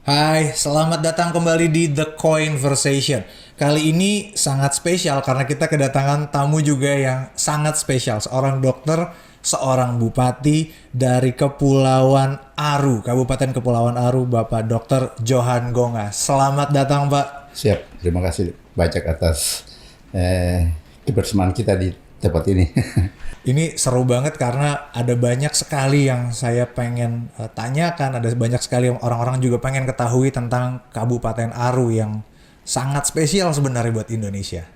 Hai, selamat datang kembali di The Conversation. Kali ini sangat spesial karena kita kedatangan tamu juga yang sangat spesial. Seorang dokter, seorang bupati dari Kepulauan Aru, Kabupaten Kepulauan Aru, Bapak Dr. Johan Gonga. Selamat datang, Pak. Siap, terima kasih banyak atas kebersamaan kita di tempat ini. Ini seru banget karena ada banyak sekali yang saya pengen tanyakan, ada banyak sekali yang orang-orang juga pengen ketahui tentang Kabupaten Aru yang sangat spesial sebenarnya buat Indonesia.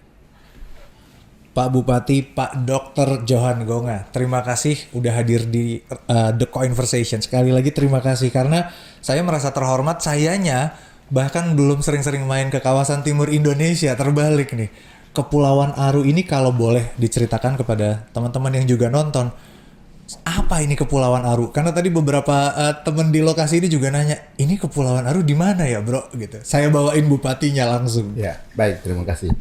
Pak Bupati, Pak Dr. Johan Gonga, terima kasih udah hadir di The Conversation. Sekali lagi terima kasih karena saya merasa terhormat, sayanya bahkan belum sering-sering main ke kawasan timur Indonesia, terbalik nih. Kepulauan Aru ini kalau boleh diceritakan kepada teman-teman yang juga nonton, apa ini Kepulauan Aru? Karena tadi beberapa teman di lokasi ini juga nanya, ini Kepulauan Aru di mana ya, bro? Gitu. Saya bawain bupatinya langsung. Ya, baik, terima kasih.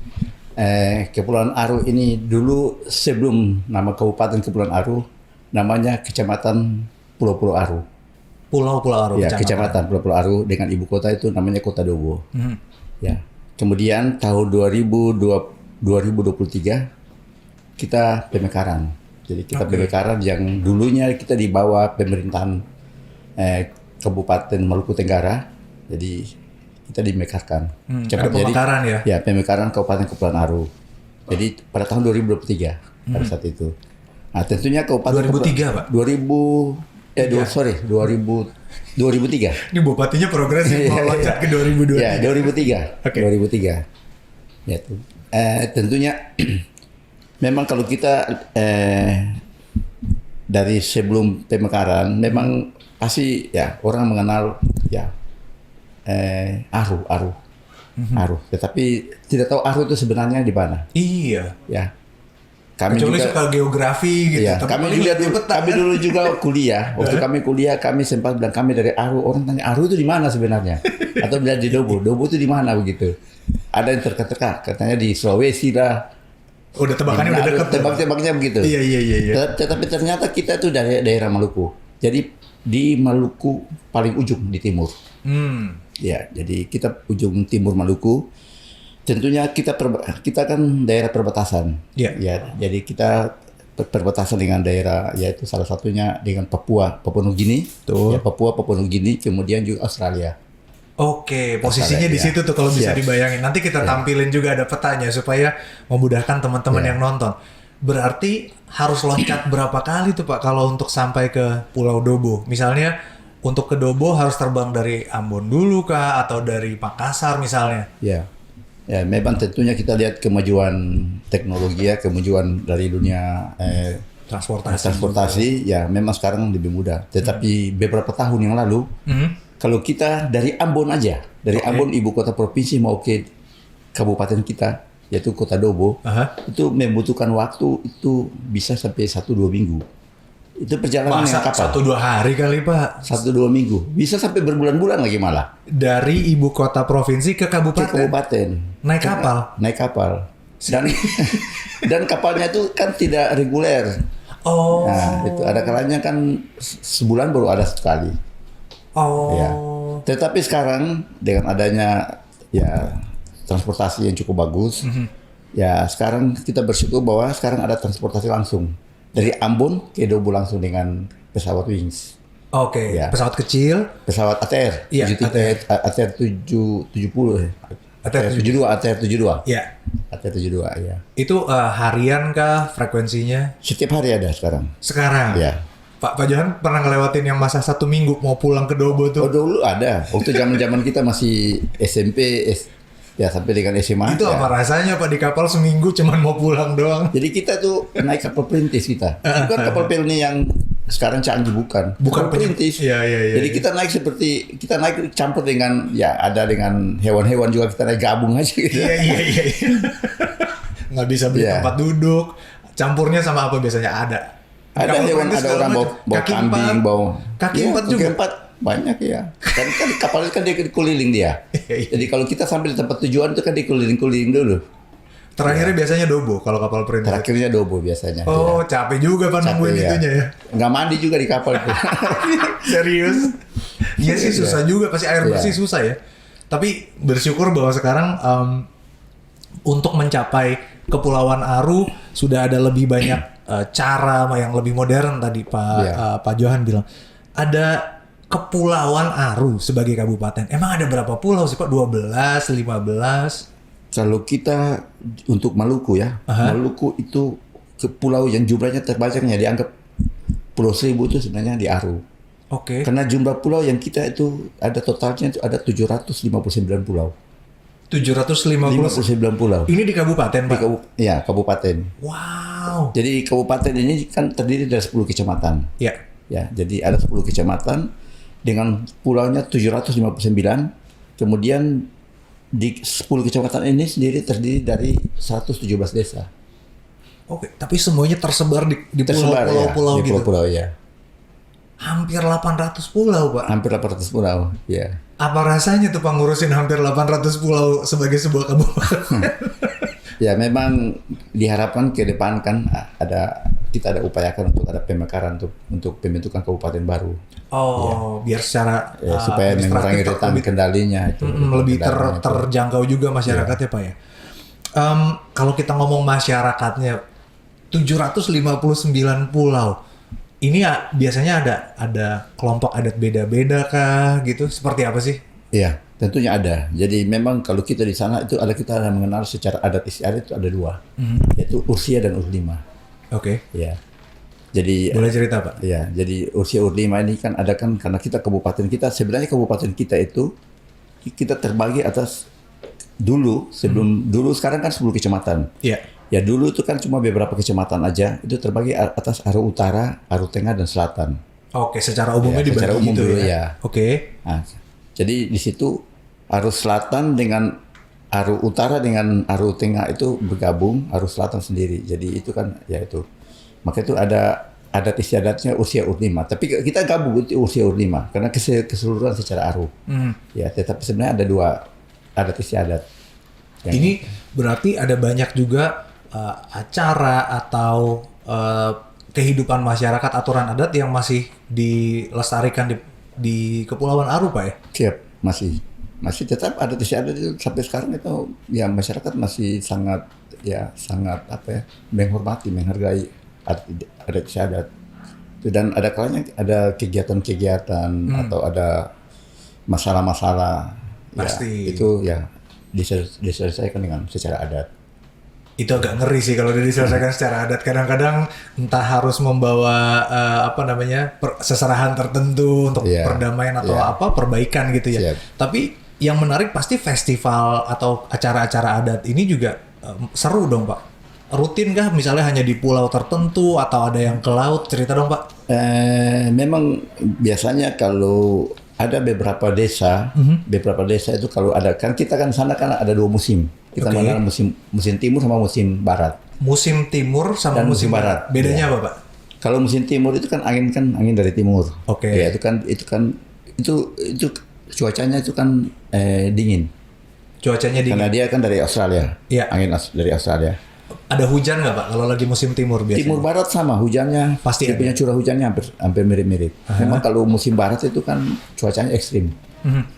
Kepulauan Aru ini dulu sebelum nama Kabupaten Kepulauan Aru, namanya Kecamatan Pulau-Pulau Aru. Pulau-Pulau Aru. Ya, Kecamatan Pulau-Pulau Aru dengan ibu kota itu namanya Kota Dobo. Ya. Kemudian tahun 2023 kita pemekaran. Jadi kita pemekaran yang dulunya kita di bawah pemerintahan Kabupaten Maluku Tenggara. Jadi kita dimekarkan. Ada pemekaran ya? Ya, pemekaran Kabupaten Kepulauan Aru. Jadi pada tahun 2023 pada saat itu. Nah, tentunya Kabupaten 2003, Pak? 2003. Ini bupatinya progresif mau loncat ke 2023. Ya, 2003. Oke. 2003. Ya, tentunya memang kalau kita dari sebelum pemekaran memang pasti ya orang mengenal ya Aru. Tetapi tidak tahu Aru itu sebenarnya di mana. Iya. Ya. Kami Kecuali juga suka geografi gitu. ya, kami dulu juga kuliah. Waktu kami kuliah kami sempat bilang kami dari Aru. Orang tanya Aru itu di mana sebenarnya? Atau bilang di Dobo. Dobo itu di mana begitu? Ada yang terka-terka, katanya di Sulawesi lah. Udah tebakannya udah deket. Tebak-tebaknya begitu. Iya. Tetapi ternyata kita tuh dari daerah Maluku. Jadi di Maluku paling ujung di timur. Ya, jadi kita ujung timur Maluku. Tentunya kita kan daerah perbatasan. Iya. Ya, jadi kita perbatasan dengan daerah yaitu salah satunya dengan Papua Nugini. Tuh. Ya, Papua Nugini, kemudian juga Australia. Oke, posisinya di situ tuh kalau bisa dibayangin. Nanti kita tampilin juga ada petanya supaya memudahkan teman-teman yang nonton. Berarti harus loncat berapa kali tuh Pak kalau untuk sampai ke Pulau Dobo? Misalnya untuk ke Dobo harus terbang dari Ambon dulu kah atau dari Makassar misalnya? Ya. Ya, memang tentunya kita lihat kemajuan teknologi ya, kemajuan dari dunia transportasi ya memang sekarang lebih mudah. Tetapi beberapa tahun yang lalu kalau kita dari Ambon aja, dari Ambon ibu kota provinsi mau ke kabupaten kita, yaitu Kota Dobo, itu membutuhkan waktu itu bisa sampai 1-2 minggu. Itu perjalanan yang kapal. 1-2 hari kali Pak? 1-2 minggu. Bisa sampai berbulan-bulan lagi malah. Dari ibu kota provinsi ke kabupaten? Ke kabupaten. Naik kapal? Naik kapal. Dan kapalnya itu kan tidak reguler. Oh. Nah, itu ada kalanya kan sebulan baru ada sekali. Oh. Ya. Tetapi sekarang dengan adanya ya transportasi yang cukup bagus, ya sekarang kita bersyukur bahwa sekarang ada transportasi langsung dari Ambon ke Dobo langsung dengan pesawat Wings. Oke. Ya. Pesawat kecil. Pesawat ATR. Iya. ATR 770. ATR 72. ATR 72. Iya. ATR 72 ya. Itu harian kah frekuensinya? Setiap hari ada sekarang. Sekarang. Ya. Pak Johan pernah ngelewatin yang masa 1 minggu mau pulang ke Dobo tuh? Oh dulu ada. Waktu zaman kita masih SMP, ya sampai dengan SMA. Itu ya. apa rasanya Pak di kapal seminggu cuman mau pulang doang? Jadi kita tuh naik kapal perintis kita. Bukan kapal pelni yang sekarang canggih bukan. Bukan kapal perintis. Iya. Jadi kita naik campur dengan ya ada dengan hewan-hewan juga kita naik gabung aja gitu. Iya. Nggak bisa beli tempat duduk. Campurnya sama apa biasanya ada? Ada hewan, ada orang bawa kambing, bawa kaki empat juga. Kaki empat banyak ya. Kan kapal itu kan dia keliling dia. Jadi kalau kita sampai di tempat tujuan itu kan dikeliling-keliling dulu. Terakhirnya biasanya Dobo kalau kapal perintis. Terakhirnya Dobo biasanya. Oh, capek juga Pak nungguin itunya ya. Nggak mandi juga di kapal itu. Serius? Iya sih susah juga, pasti air bersih susah ya. Tapi bersyukur bahwa sekarang untuk mencapai Kepulauan Aru sudah ada lebih banyak cara yang lebih modern tadi Pak Johan bilang. Ada Kepulauan Aru sebagai kabupaten. Emang ada berapa pulau sih Pak? 12, 15? Kalau kita untuk Maluku ya, Maluku itu pulau yang jumlahnya terbanyaknya dianggap Pulau Seribu itu sebenarnya di Aru. Oke. Karena jumlah pulau yang kita itu ada totalnya itu ada 759 pulau. 759 pulau. Ini di kabupaten, Pak? Ya, kabupaten. Wow. Jadi kabupaten ini kan terdiri dari 10 kecamatan. Ya. Ya, jadi ada 10 kecamatan dengan pulaunya 759. Kemudian di 10 kecamatan ini sendiri terdiri dari 117 desa. Oke, tapi semuanya tersebar di pulau-pulau di gitu. Pulau-pulau ya. Hampir 800 pulau, Pak. Hampir 800 pulau, ya. Apa rasanya tuh Pak ngurusin hampir 800 pulau sebagai sebuah kabupaten? Ya, memang diharapkan ke depan kan kita ada upayakan untuk ada pemekaran untuk pembentukan kabupaten baru. Oh, biar secara supaya mengurangi rentang kendalinya itu. Lebih terjangkau juga masyarakatnya, Pak ya. Kalau kita ngomong masyarakatnya 759 pulau. Ini ya, biasanya ada kelompok adat beda-beda kah gitu? Seperti apa sih? Iya, tentunya ada. Jadi memang kalau kita di sana itu kita ada mengenal secara adat istiadat itu ada 2, yaitu Ursia dan Urlima. Oke. Ya. Jadi boleh cerita Pak? Ya, jadi Ursia Urlima ini kan ada kan karena kita kabupaten kita sebenarnya kabupaten kita itu kita terbagi atas dulu sekarang kan 10 kecamatan. Iya. Ya dulu itu kan cuma beberapa kecamatan aja itu terbagi atas Aru Utara, Aru Tengah dan Selatan. Oke, secara umumnya ya, secara umum gitu dulu ya. Oke. Nah, jadi di situ Aru Selatan dengan Aru Utara dengan Aru Tengah itu bergabung, Aru Selatan sendiri. Jadi itu kan ya itu. Maka itu ada adat istiadatnya Ursia Urlima. Tapi kita gabung itu Ursia Urlima karena keseluruhan secara Aru. Ya, tetapi sebenarnya ada 2 adat istiadat. Ini berarti ada banyak juga acara atau kehidupan masyarakat aturan adat yang masih dilestarikan di Kepulauan Aru, Pak ya? Siap, masih tetap adat istiadat itu sampai sekarang itu ya masyarakat masih sangat menghormati, menghargai adat istiadat. Dan ada kalanya ada kegiatan-kegiatan atau ada masalah-masalah ya, itu ya diselesaikan dengan secara adat. Itu agak ngeri sih kalau diselesaikan secara adat. Kadang-kadang entah harus membawa seserahan tertentu untuk perdamaian atau perbaikan gitu ya. Siap. Tapi yang menarik pasti festival atau acara-acara adat ini juga seru dong Pak. Rutin kah misalnya hanya di pulau tertentu atau ada yang ke laut? Cerita dong Pak. Memang biasanya kalau ada beberapa desa itu kalau ada kan kita kan sana kan ada 2 musim. Kita mengenal musim timur sama musim barat. Musim timur sama dan musim barat. Bedanya apa, Pak? Kalau musim timur itu kan angin dari timur. Oke. Ya, itu cuacanya itu kan dingin. Cuacanya dingin. Karena dia kan dari Australia. Iya. Angin dari Australia. Ada hujan nggak Pak kalau lagi musim timur biasanya? Timur barat sama hujannya. Pasti dia punya curah hujannya hampir mirip-mirip. Memang kalau musim barat itu kan cuacanya ekstrim.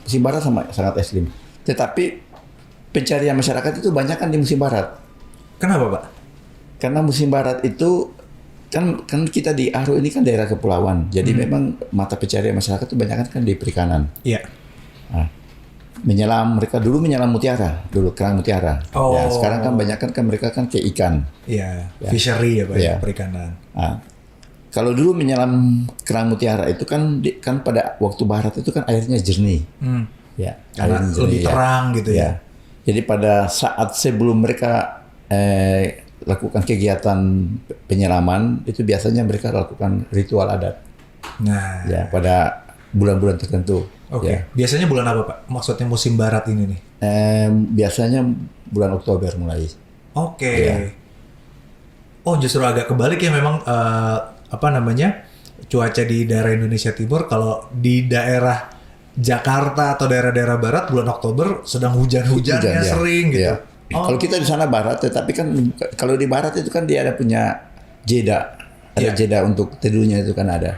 Musim barat sangat ekstrim. Tetapi pencarian masyarakat itu banyak kan di musim barat. Kenapa Pak? Karena musim barat itu kan kita di Aru ini kan daerah kepulauan. Jadi memang mata pencarian masyarakat itu banyak kan di perikanan. Iya. Nah, mereka dulu menyelam mutiara, kerang mutiara. Oh. Ya, sekarang kan banyak kan mereka kan ke ikan. Iya, fishery ya Pak ya, perikanan. Nah, kalau dulu menyelam kerang mutiara itu kan pada waktu barat itu kan airnya jernih. Ya, karena lebih terang gitu ya. Jadi pada saat sebelum mereka lakukan kegiatan penyelaman itu biasanya mereka lakukan ritual adat. Nah, ya pada bulan-bulan tertentu. Oke. Ya. Biasanya bulan apa Pak? Maksudnya musim barat ini nih? Biasanya bulan Oktober mulai. Oke. Ya. Oh justru agak kebalik ya memang cuaca di daerah Indonesia Timur. Kalau di daerah Jakarta atau daerah-daerah barat bulan Oktober sedang hujan-hujannya sering gitu. Kalau kita di sana barat, tetapi kan kalau di barat itu kan dia ada punya jeda, ada jeda untuk tidurnya itu kan ada.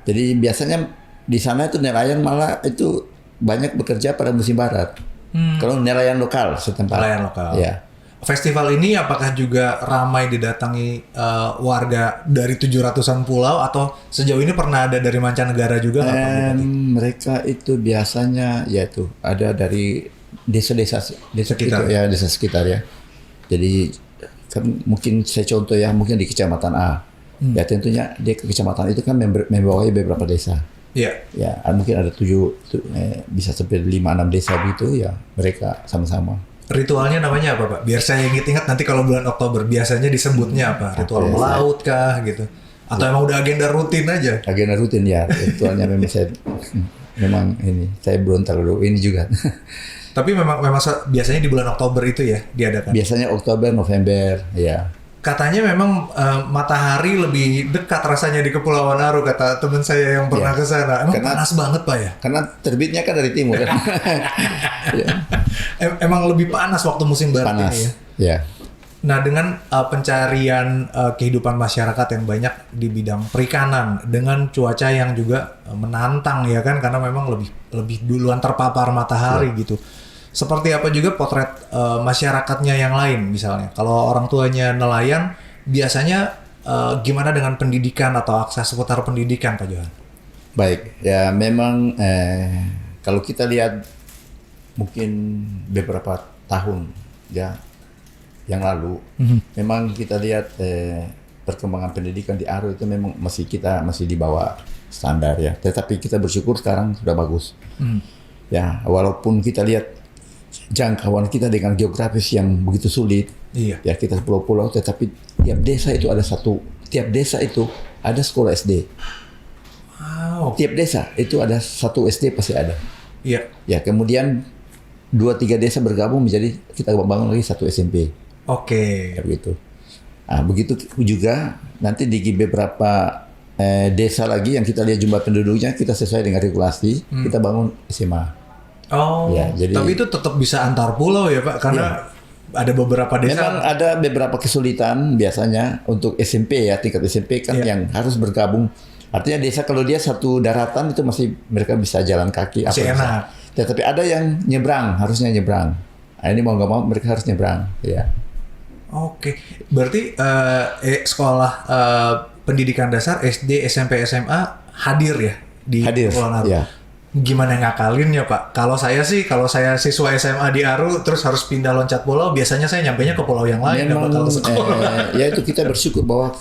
Jadi biasanya di sana itu nelayan malah itu banyak bekerja pada musim barat. Kalau nelayan lokal setempat. Nelayan lokal. Ya. Festival ini apakah juga ramai didatangi warga dari 700-an pulau atau sejauh ini pernah ada dari mancanegara juga nggak, Pak Bupati? Mereka itu biasanya yaitu ada dari desa-desa Sekitar. itu, ya desa sekitar ya. Jadi kan mungkin saya contoh ya, mungkin di kecamatan A. Ya tentunya di kecamatan itu kan membawahi beberapa desa. Iya. Ya mungkin ada bisa sampai 5-6 desa gitu ya, mereka sama-sama. Ritualnya namanya apa, Pak? Biar saya ingat-ingat nanti kalau bulan Oktober biasanya disebutnya apa? Ritual melaut kah gitu? Atau emang udah agenda rutin aja? Agenda rutin ya, ritualnya memang saya belum terlalu ini juga. Tapi memang biasanya di bulan Oktober itu ya diadakan. Biasanya Oktober, November, ya. Katanya memang matahari lebih dekat rasanya di Kepulauan Aru, kata teman saya yang pernah ke sana. Emang panas banget, Pak ya? Karena terbitnya kan dari timur kan. Ya. Emang lebih panas waktu musim barat Panas. ini ya. Ya. Nah, dengan pencarian kehidupan masyarakat yang banyak di bidang perikanan dengan cuaca yang juga menantang ya kan, karena memang lebih duluan terpapar matahari gitu. Seperti apa juga potret masyarakatnya yang lain misalnya. Kalau orang tuanya nelayan, biasanya gimana dengan pendidikan atau akses seputar pendidikan, Pak Johan? Baik, ya memang kalau kita lihat mungkin beberapa tahun ya yang lalu, memang kita lihat perkembangan pendidikan di Aru itu memang masih di bawah standar ya. Tetapi kita bersyukur sekarang sudah bagus. Ya, walaupun kita lihat jangkauan kita dengan geografis yang begitu sulit, ya kita pulau-pulau, tetapi tiap desa itu ada sekolah SD. Wow. Tiap desa itu ada satu SD pasti ada. Iya. Ya, kemudian 2-3 desa bergabung menjadi kita bangun lagi satu SMP. Oke. Ya, begitu. Nah, begitu juga nanti di beberapa desa lagi yang kita lihat jumlah penduduknya kita sesuai dengan regulasi, kita bangun SMA. Oh. Ya, jadi, tapi itu tetap bisa antar pulau ya, Pak, karena ada beberapa desa. memang ada beberapa kesulitan biasanya untuk SMP ya, tingkat SMP kan yang harus bergabung. Artinya desa kalau dia satu daratan itu masih mereka bisa jalan kaki. Masih enak. Tetapi ada yang harusnya nyebrang. Nah, ini mau nggak mau mereka harus nyebrang. Ya. Oke, berarti sekolah pendidikan dasar SD, SMP, SMA hadir ya di Kepulauan Aru. Ya. Gimana ngakalinnya, Pak? Kalau saya siswa SMA di Aru terus harus pindah loncat pulau, biasanya saya nyampainya ke pulau yang lain, nggak bakal ke sekolah. Ya itu kita bersyukur bahwa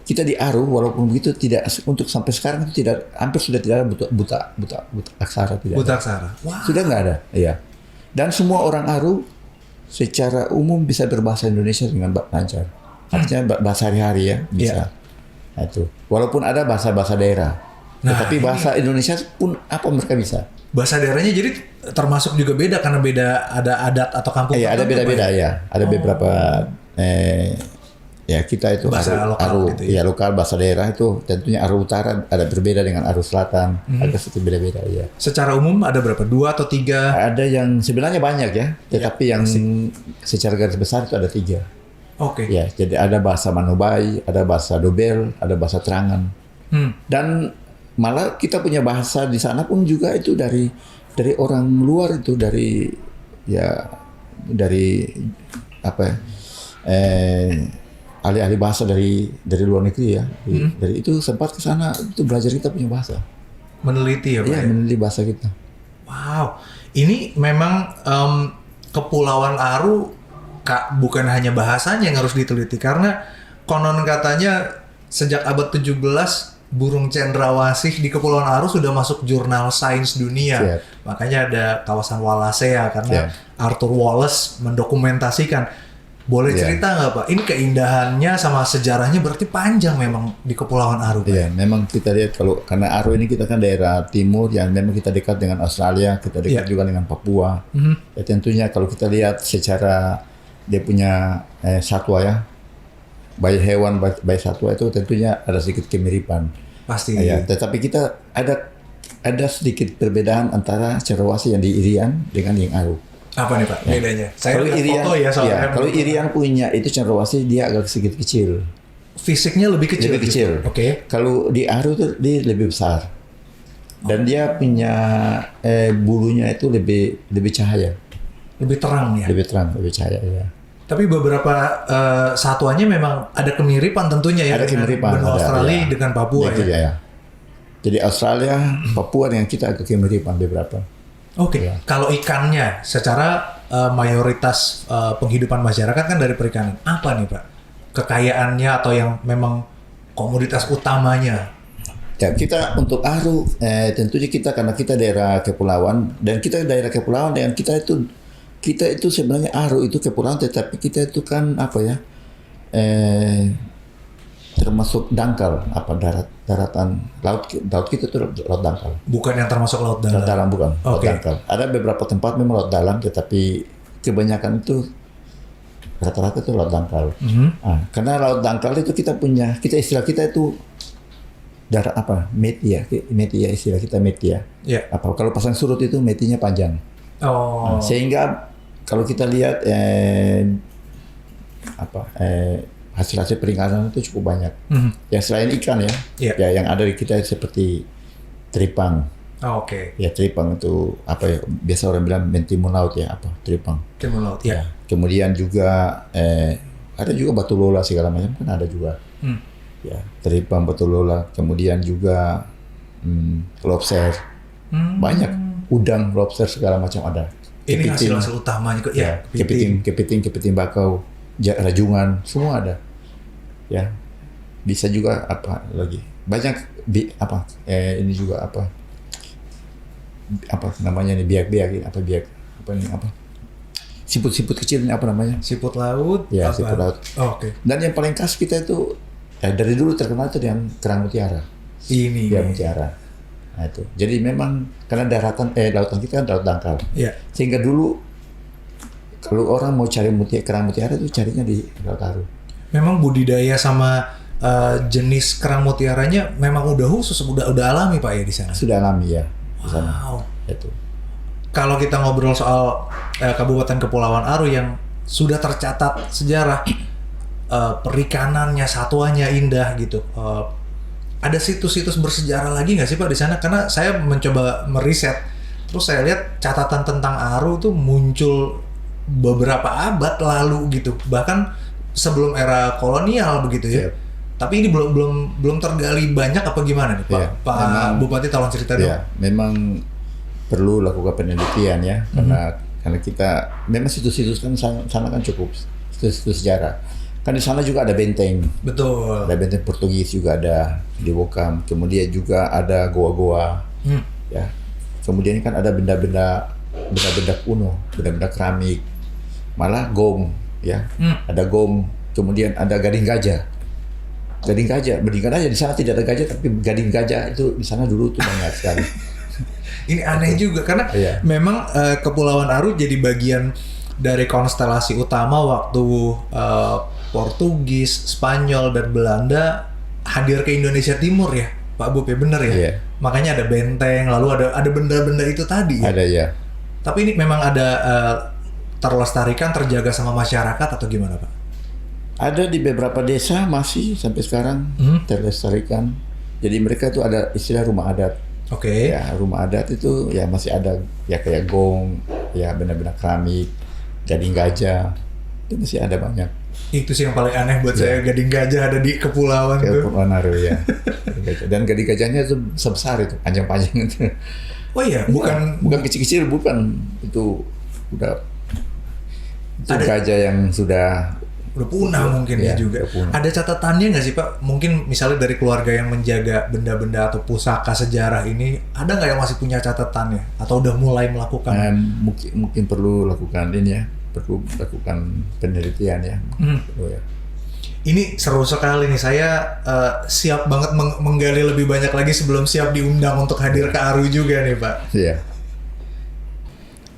kita di Aru walaupun begitu tidak untuk sampai sekarang itu hampir sudah tidak ada buta aksara tidak. Buta ada. aksara. Wow. Sudah nggak ada. Iya. Dan semua orang Aru secara umum bisa berbahasa Indonesia dengan lancar. Artinya bahasa hari-hari ya bisa. Nah, itu. Walaupun ada bahasa-bahasa daerah. Tetapi bahasa Indonesia pun apa mereka bisa. Bahasa daerahnya jadi termasuk juga beda karena beda ada adat atau kampung. Iya, ada beda-beda ya. Ada beberapa ya kita itu bahasa Aru gitu ya. Lokal bahasa daerah itu tentunya Aru Utara ada berbeda dengan Aru Selatan, agak sedikit beda-beda ya. Secara umum ada berapa? 2 atau 3? Ada yang sebenarnya banyak ya, tetapi yang secara garis besar itu ada 3. Oke. Ya, jadi ada bahasa Manobai, ada bahasa Dobel, ada bahasa Terangan. Dan malah kita punya bahasa di sana pun juga itu dari orang luar itu dari apa ya? Ahli-ahli bahasa dari luar negeri ya. Dari itu sempat ke sana itu belajar kita punya bahasa. Meneliti ya, Pak? Iya, meneliti bahasa kita. Wow. Ini memang Kepulauan Aru bukan hanya bahasanya yang harus diteliti karena konon katanya sejak abad 17 burung cendrawasih di Kepulauan Aru sudah masuk jurnal sains dunia. Siap. Makanya ada kawasan Wallacea karena Arthur Wallace mendokumentasikan. Boleh cerita nggak, Pak? Ini keindahannya sama sejarahnya berarti panjang memang di Kepulauan Aru, Pak? Iya, memang kita lihat karena Aru ini kita kan daerah timur yang memang kita dekat dengan Australia, kita dekat juga dengan Papua. Ya, tentunya kalau kita lihat secara dia punya satwa ya, baik hewan, baik satwa itu tentunya ada sedikit kemiripan. Pasti. Ya, tetapi kita ada sedikit perbedaan antara cendrawasih yang di Irian dengan yang Aru. Apa nih Pak bedanya? Saya Kalau lihat Irian, foto ya soalnya. kalau Irian punya itu cenderawasih dia agak sedikit kecil. Fisiknya lebih kecil. Lebih kecil. Gitu. Oke. Kalau di Aru tuh dia lebih besar. Dan dia punya bulunya itu lebih cahaya. Lebih terang ya. Lebih terang, lebih cahaya ya. Tapi beberapa satuannya memang ada kemiripan tentunya ya. Ada kemiripan. Benua Australia ya. dengan Papua itu ya. ya. Jadi Australia, Papua dengan kita agak kemiripan beberapa. Oke. Ya. Kalau ikannya secara mayoritas penghidupan masyarakat kan dari perikanan. Apa nih Pak? Kekayaannya atau yang memang komoditas utamanya? Ya, kita untuk Aru tentunya kita karena kita daerah kepulauan dan kita daerah kepulauan dan kita itu sebenarnya Aru itu kepulauan tetapi kita itu kan apa ya termasuk dangkal daratan laut kita itu laut dangkal. Bukan yang termasuk laut dalam. Laut dalam bukan. Laut Oke. dangkal. Ada beberapa tempat memang laut dalam tetapi kebanyakan itu rata-rata itu laut dangkal. Karena laut dangkal itu kita istilah kita itu darat apa? Metia istilah kita metia. Iya. Apa kalau pasang surut itu metinya panjang. Oh. Sehingga kalau kita lihat hasil-hasil perikanan itu cukup banyak. Yang selain ikan ya, Iya. ya yang ada di kita seperti teripang. Oh, oke. Ya teripang itu apa ya? Biasa orang bilang mentimun laut ya apa? Teripang. Timun laut ya. Kemudian juga ada juga batu lola segala macam kan ada juga. Ya teripang, batu lola. Kemudian juga lobster. Banyak udang, lobster segala macam ada. Ini hasil utamanya kok ya. Kepiting bakau, rajungan, semua ada. Ya, bisa juga apa lagi? Banyak ini juga apa namanya nih biak siput kecil ini apa namanya? Siput laut. Ya, apa? siput laut. Oh, oke. Dan yang paling khas kita itu dari dulu terkenal itu dengan kerang mutiara. Ini. Ya, mutiara. Nah itu. Jadi memang karena lautan kita kan laut dangkal. Iya. Sehingga dulu kalau orang mau cari kerang mutiara itu carinya di Laut Aru. Memang budidaya sama jenis kerang mutiaranya memang udah khusus, udah alami Pak ya di sana. Sudah alami ya di sana. Wow. Itu. Kalau kita ngobrol soal Kabupaten Kepulauan Aru yang sudah tercatat sejarah perikanannya, satuannya indah gitu. Ada situs-situs bersejarah lagi nggak sih Pak di sana? Karena saya mencoba meriset, terus saya lihat catatan tentang Aru tuh muncul beberapa abad lalu gitu, bahkan sebelum era kolonial begitu ya. Siap. Tapi ini belum tergali banyak apa gimana nih Pak? Ya, Pak memang, Bupati tolong cerita dong. Ya, memang perlu lakukan penelitian ya, karena kita memang situs-situs kan sana kan cukup situs-situs sejarah. Kan di sana juga ada benteng. Betul. Ada benteng Portugis juga ada di Bokam. Kemudian juga ada goa-goa. Ya. Kemudian kan ada benda-benda kuno, benda-benda keramik. Malah gom, ya. Ada gom. Kemudian ada gading gajah. Gading gajah di sana tidak ada gajah, tapi gading gajah itu di sana dulu tuh banyak sekali. Ini aneh juga karena memang Kepulauan Aru jadi bagian dari konstelasi utama waktu Portugis, Spanyol, dan Belanda hadir ke Indonesia Timur ya, Pak Bup ya, bener ya? Iya. Makanya ada benteng, lalu ada benda-benda itu tadi ya? Ada ya. Tapi ini memang ada terlestarikan, terjaga sama masyarakat atau gimana Pak? Ada di beberapa desa masih sampai sekarang terlestarikan. Jadi mereka itu ada istilah rumah adat. Oke. Ya, rumah adat itu ya masih ada ya kayak gong, ya benda-benda keramik, gading gajah. Itu masih ada banyak. Itu sih yang paling aneh buat saya, gading gajah ada di kepulauan tuh. Kepulauan Aru ya. Dan gading gajahnya itu sebesar itu, panjang-panjang itu. Oh iya, bukan kecil-kecil, bukan. Itu udah itu gajah yang udah punah mungkin ya juga. Ada catatannya nggak sih Pak? Mungkin misalnya dari keluarga yang menjaga benda-benda atau pusaka sejarah ini, ada nggak yang masih punya catatannya? Atau udah mulai melakukan? Mungkin perlu lakukan ini ya, perlu lakukan penelitian ya. Perlu ya. Ini seru sekali nih, saya siap banget menggali lebih banyak lagi sebelum siap diundang untuk hadir ke Aru juga nih Pak. Iya.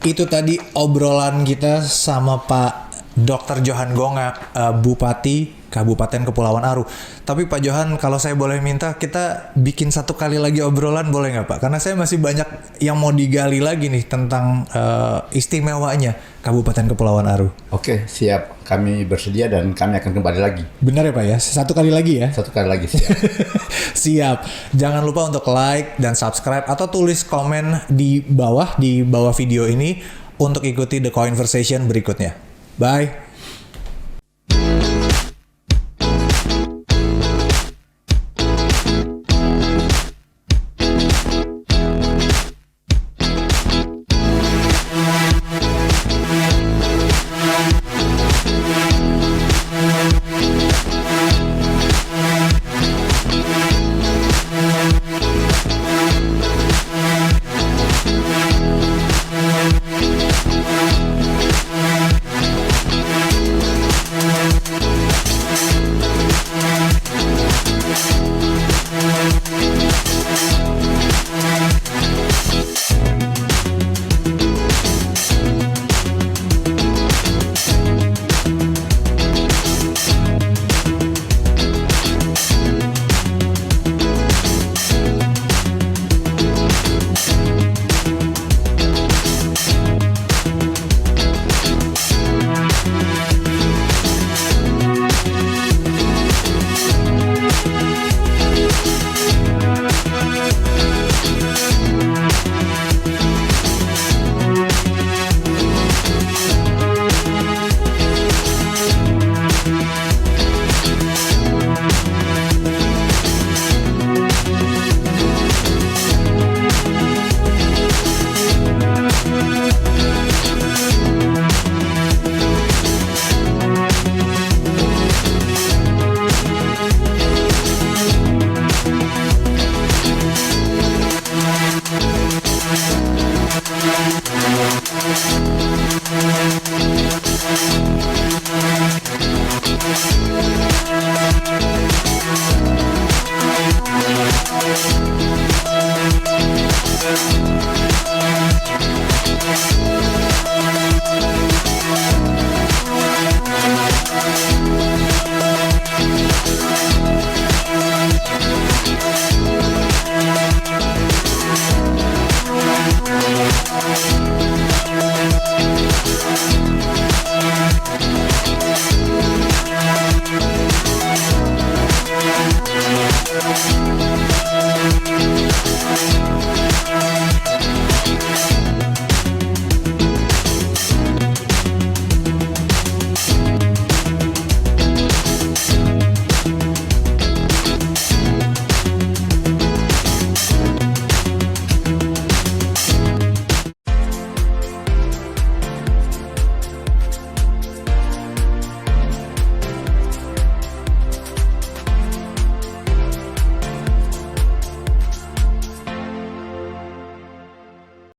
Itu tadi obrolan kita sama Pak Dr. Johan Gongak, Bupati Kabupaten Kepulauan Aru. Tapi Pak Johan, kalau saya boleh minta, kita bikin satu kali lagi obrolan boleh nggak Pak? Karena saya masih banyak yang mau digali lagi nih tentang istimewanya Kabupaten Kepulauan Aru. Oke, siap. Kami bersedia dan kami akan kembali lagi. Benar ya Pak ya? Satu kali lagi ya? Satu kali lagi, siap. Siap. Jangan lupa untuk like dan subscribe atau tulis komen di bawah video ini untuk ikuti The Conversation berikutnya. Bye.